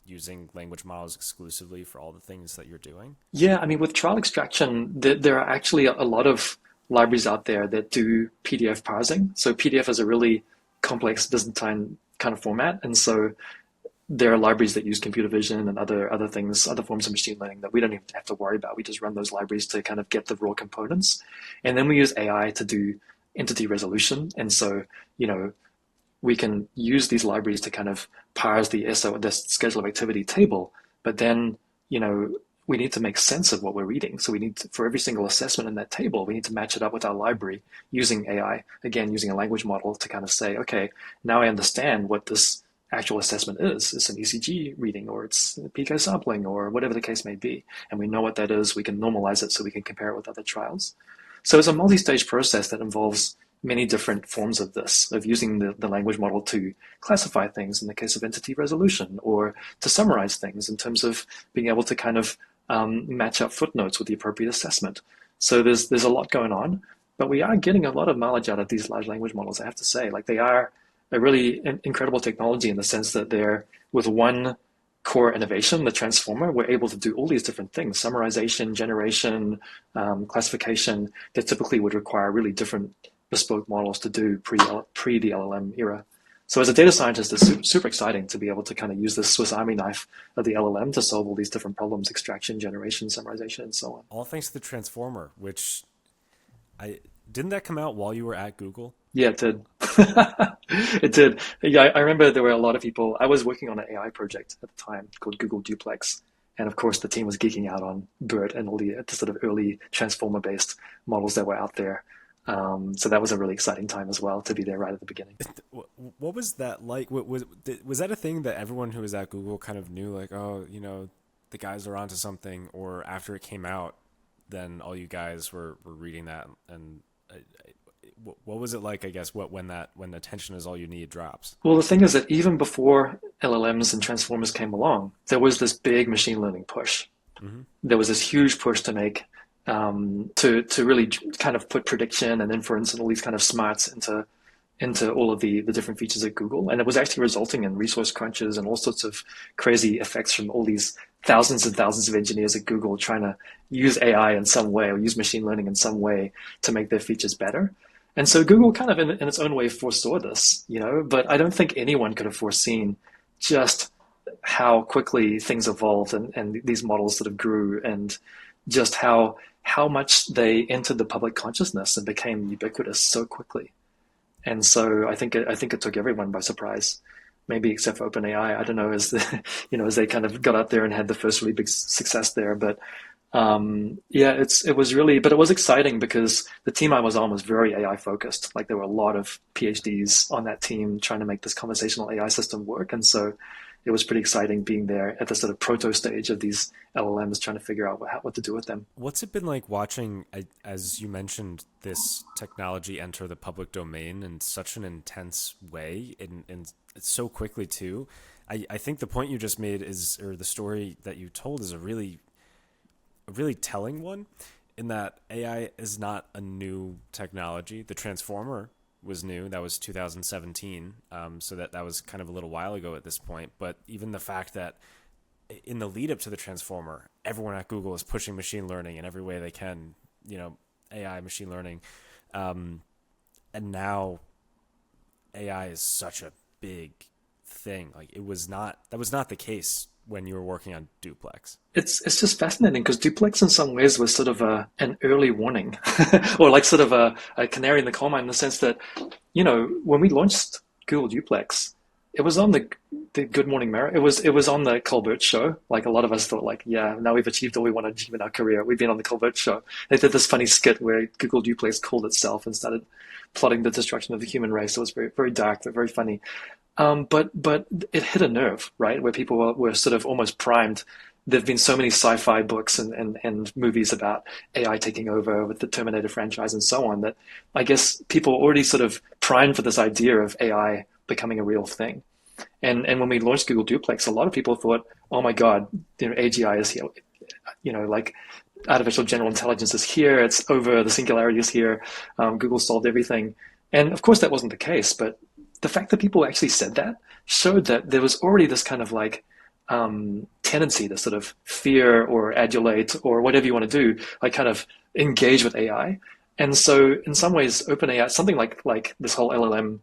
using language models exclusively for all the things that you're doing? Yeah, I mean, with trial extraction, there are actually a lot of libraries out there that do PDF parsing. So PDF is a really complex Byzantine kind of format, and so there are libraries that use computer vision and other things, other forms of machine learning that we don't even have to worry about. We just run those libraries to kind of get the raw components, and then we use AI to do entity resolution. And so, we can use these libraries to kind of parse the schedule of activity table, but then, we need to make sense of what we're reading. So we need to, for every single assessment in that table, we need to match it up with our library using AI, again, using a language model to kind of say, okay, now I understand what this actual assessment is. It's an ECG reading, or it's PK sampling, or whatever the case may be. And we know what that is. We can normalize it so we can compare it with other trials. So it's a multi-stage process that involves many different forms of this, of using the language model to classify things in the case of entity resolution, or to summarize things in terms of being able to kind of match up footnotes with the appropriate assessment. So there's a lot going on, but we are getting a lot of mileage out of these large language models, I have to say. Like, they are a really incredible technology in the sense that they're, with one core innovation, the transformer, we're able to do all these different things: summarization, generation, classification, that typically would require really different bespoke models to do pre the LLM era. So as a data scientist, it's super exciting to be able to kind of use this Swiss Army knife of the LLM to solve all these different problems: extraction, generation, summarization, and so on. All thanks to the transformer, which didn't that come out while you were at Google? Yeah, it did. It did. Yeah, I remember there were a lot of people. I was working on an AI project at the time called Google Duplex. And of course, the team was geeking out on BERT and all the sort of early transformer-based models that were out there. So that was a really exciting time as well, to be there right at the beginning. What was that like? Was that a thing that everyone who was at Google kind of knew, like, oh, the guys are onto something? Or after it came out, then all you guys were reading that, and what was it like, I guess, when attention is all you need drops? Well, the thing is that even before LLMs and transformers came along, there was this big machine learning push. Mm-hmm. There was this huge push to make to really kind of put prediction and inference and all these kind of smarts into all of the different features at Google. And it was actually resulting in resource crunches and all sorts of crazy effects from all these thousands and thousands of engineers at Google trying to use AI in some way, or use machine learning in some way to make their features better. And so Google kind of in its own way foresaw this, but I don't think anyone could have foreseen just how quickly things evolved and these models sort of grew, and just how much they entered the public consciousness and became ubiquitous so quickly. And so I think it took everyone by surprise, maybe except for OpenAI. I don't know, as they kind of got out there and had the first really big success there. But it was exciting because the team I was on was very AI focused. Like, there were a lot of PhDs on that team trying to make this conversational AI system work. And so it was pretty exciting being there at the sort of proto stage of these LLMs, trying to figure out what to do with them. What's it been like watching, as you mentioned, this technology enter the public domain in such an intense way and so quickly too? I think the point you just made or the story that you told is a really telling one, in that AI is not a new technology. The transformer was new. That was 2017. So that was kind of a little while ago at this point. But even the fact that in the lead up to the transformer, everyone at Google is pushing machine learning in every way they can, AI, machine learning. And now AI is such a big thing. Like, that was not the case when you were working on Duplex. It's just fascinating because Duplex in some ways was sort of an early warning or like sort of a canary in the coal mine, in the sense that, when we launched Google Duplex, it was on the Good Morning Mirror. It was on the Colbert Show. Like, a lot of us thought, like, yeah, now we've achieved all we want to achieve in our career. We've been on the Colbert Show. They did this funny skit where Google Duplex called itself and started plotting the destruction of the human race. It was very, very dark, but very funny. But it hit a nerve, right? Where people were sort of almost primed. There've been so many sci-fi books and movies about AI taking over with the Terminator franchise and so on, that I guess people already sort of primed for this idea of AI becoming a real thing. And when we launched Google Duplex, a lot of people thought, oh my God, AGI is here, like artificial general intelligence is here. It's over. The singularity is here. Google solved everything. And of course that wasn't the case, but the fact that people actually said that showed that there was already this kind of like tendency to sort of fear or adulate or whatever you want to do, like kind of engage with AI. And so in some ways, OpenAI, something like this whole LLM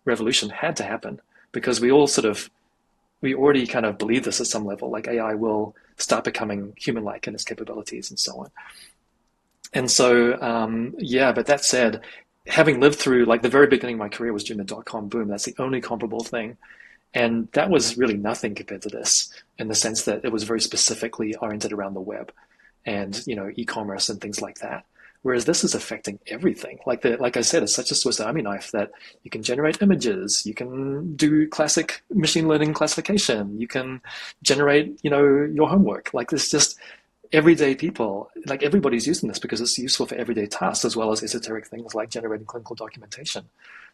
revolution had to happen because we already kind of believe this at some level, like AI will start becoming human-like in its capabilities and so on. And so, yeah, but that said, having lived through like the very beginning of my career was during the dot-com boom. That's the only comparable thing. And that was really nothing compared to this in the sense that it was very specifically oriented around the web and, e-commerce and things like that. Whereas this is affecting everything. Like I said, it's such a Swiss Army knife that you can generate images, you can do classic machine learning classification, you can generate, your homework. Like it's just everyday people, like everybody's using this because it's useful for everyday tasks as well as esoteric things like generating clinical documentation.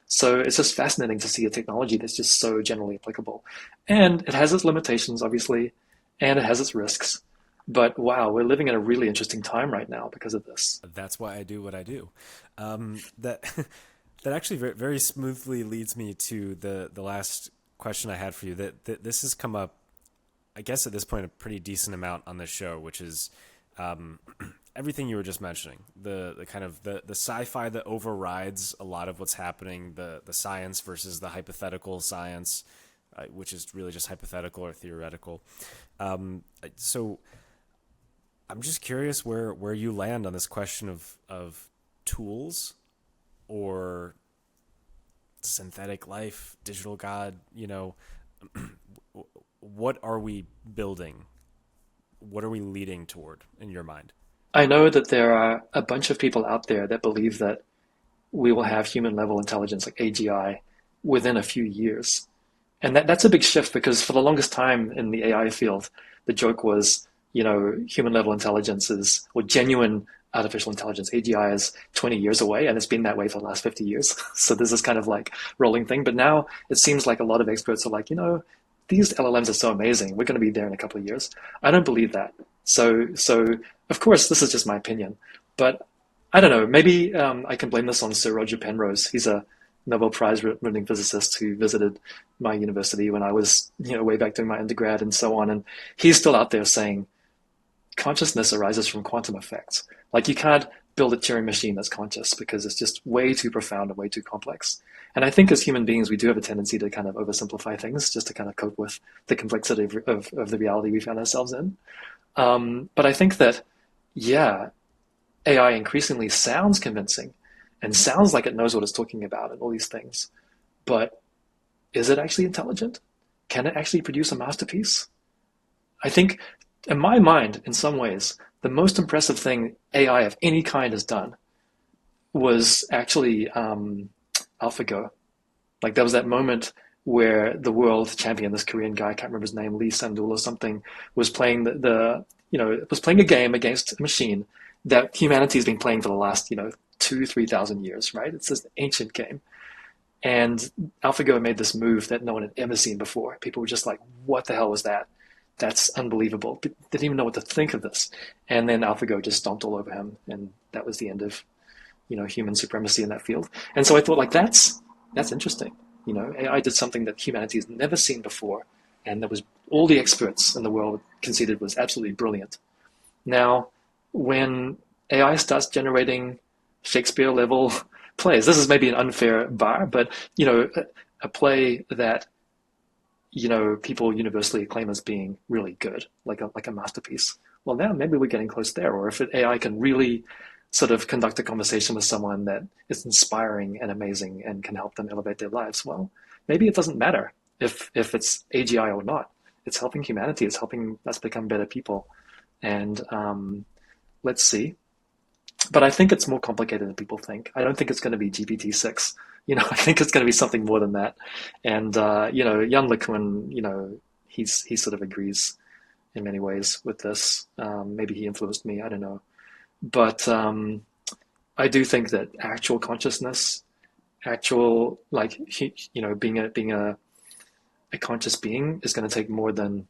So it's just fascinating to see a technology that's just so generally applicable. And it has its limitations, obviously, and it has its risks. But wow, we're living in a really interesting time right now because of this. That's why I do what I do. That that actually very, very smoothly leads me to the last question I had for you. That this has come up, I guess at this point, a pretty decent amount on this show, which is everything you were just mentioning. The kind of the sci-fi that overrides a lot of what's happening, the science versus the hypothetical science, which is really just hypothetical or theoretical. So I'm just curious where you land on this question of tools or synthetic life, digital God, what are we building? What are we leading toward in your mind? I know that there are a bunch of people out there that believe that we will have human level intelligence, like AGI, within a few years. And that's a big shift because for the longest time in the AI field, the joke was, human level intelligence or genuine artificial intelligence, AGI is 20 years away, and it's been that way for the last 50 years. So there's this kind of like rolling thing. But now it seems like a lot of experts are like, these LLMs are so amazing. We're going to be there in a couple of years. I don't believe that. So of course, this is just my opinion. But I don't know, maybe I can blame this on Sir Roger Penrose. He's a Nobel Prize winning physicist who visited my university when I was, way back doing my undergrad and so on. And he's still out there saying consciousness arises from quantum effects. Like you can't build a Turing machine that's conscious because it's just way too profound and way too complex. And I think as human beings, we do have a tendency to kind of oversimplify things just to kind of cope with the complexity of the reality we found ourselves in. But I think that, yeah, AI increasingly sounds convincing and sounds like it knows what it's talking about and all these things. But is it actually intelligent? Can it actually produce a masterpiece? I think, in my mind, in some ways, the most impressive thing AI of any kind has done was actually AlphaGo. Like there was that moment where the world champion, this Korean guy, I can't remember his name, Lee Sandul or something, was playing was playing a game against a machine that humanity has been playing for the last, 3,000 years, right? It's this ancient game. And AlphaGo made this move that no one had ever seen before. People were just like, what the hell was that? That's unbelievable. Didn't even know what to think of this. And then AlphaGo just stomped all over him. And that was the end of, human supremacy in that field. And so I thought like, that's interesting. AI did something that humanity has never seen before. And that was all the experts in the world conceded was absolutely brilliant. Now, when AI starts generating Shakespeare level plays, this is maybe an unfair bar, but, a play that people universally acclaim as being really good, like a masterpiece. Well, now maybe we're getting close there. Or if AI can really sort of conduct a conversation with someone that is inspiring and amazing and can help them elevate their lives, well, maybe it doesn't matter if it's AGI or not. It's helping humanity. It's helping us become better people. And let's see. But I think it's more complicated than people think. I don't think it's going to be GPT-6. I think it's going to be something more than that. And, Jan LeCun, he sort of agrees in many ways with this. Maybe he influenced me. I don't know. But I do think that actual consciousness, being a conscious being is going to take more than,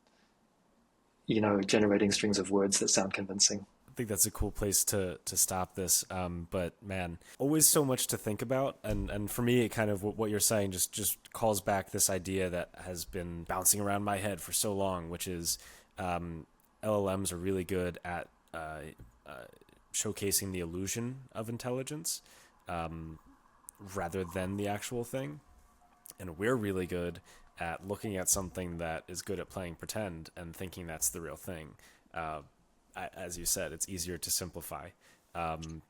generating strings of words that sound convincing. think that's a cool place to stop this. But man, always so much to think about. And for me, it kind of what you're saying just calls back this idea that has been bouncing around my head for so long, which is LLMs are really good at showcasing the illusion of intelligence rather than the actual thing. And we're really good at looking at something that is good at playing pretend and thinking that's the real thing. As you said, it's easier to simplify.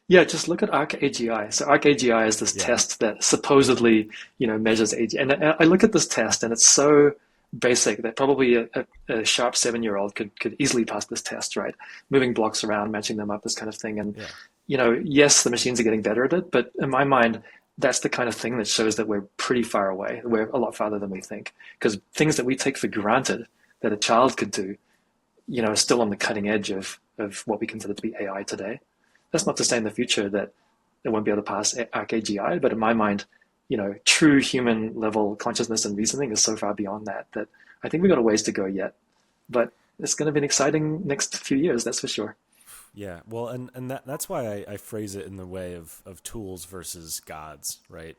Yeah, just look at ArcAGI. So ArcAGI is this test that supposedly, measures AGI. And I look at this test and it's so basic that probably a sharp 7-year-old could easily pass this test, right? Moving blocks around, matching them up, this kind of thing. And, yes, the machines are getting better at it, but in my mind, that's the kind of thing that shows that we're pretty far away. We're a lot farther than we think. Because things that we take for granted that a child could do, are still on the cutting edge of what we consider to be AI today. That's not to say in the future that it won't be able to pass ArcAGI, but in my mind, true human level consciousness and reasoning is so far beyond that I think we've got a ways to go yet. But it's going to be an exciting next few years, that's for sure. Yeah, well, and that's why I phrase it in the way of tools versus gods, right?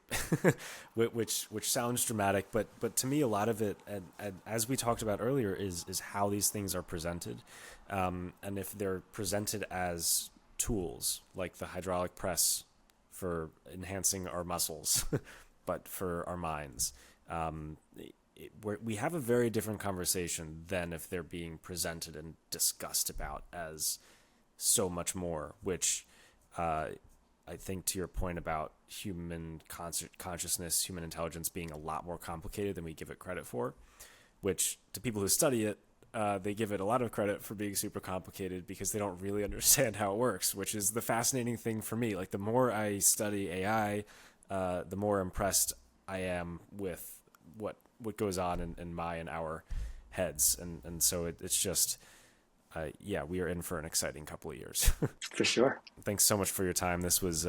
which sounds dramatic, but to me, a lot of it, and as we talked about earlier, is how these things are presented, and if they're presented as tools, like the hydraulic press for enhancing our muscles, but for our minds, we have a very different conversation than if they're being presented and discussed about as so much more, which I think to your point about human consciousness, human intelligence being a lot more complicated than we give it credit for, which to people who study it, they give it a lot of credit for being super complicated because they don't really understand how it works, which is the fascinating thing for me. Like the more I study AI, the more impressed I am with what goes on in my and our heads. And so it's just... we are in for an exciting couple of years. For sure. Thanks so much for your time. This was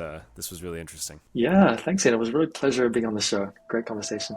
really interesting. Yeah, thanks, Ian. It was a really pleasure being on the show. Great conversation.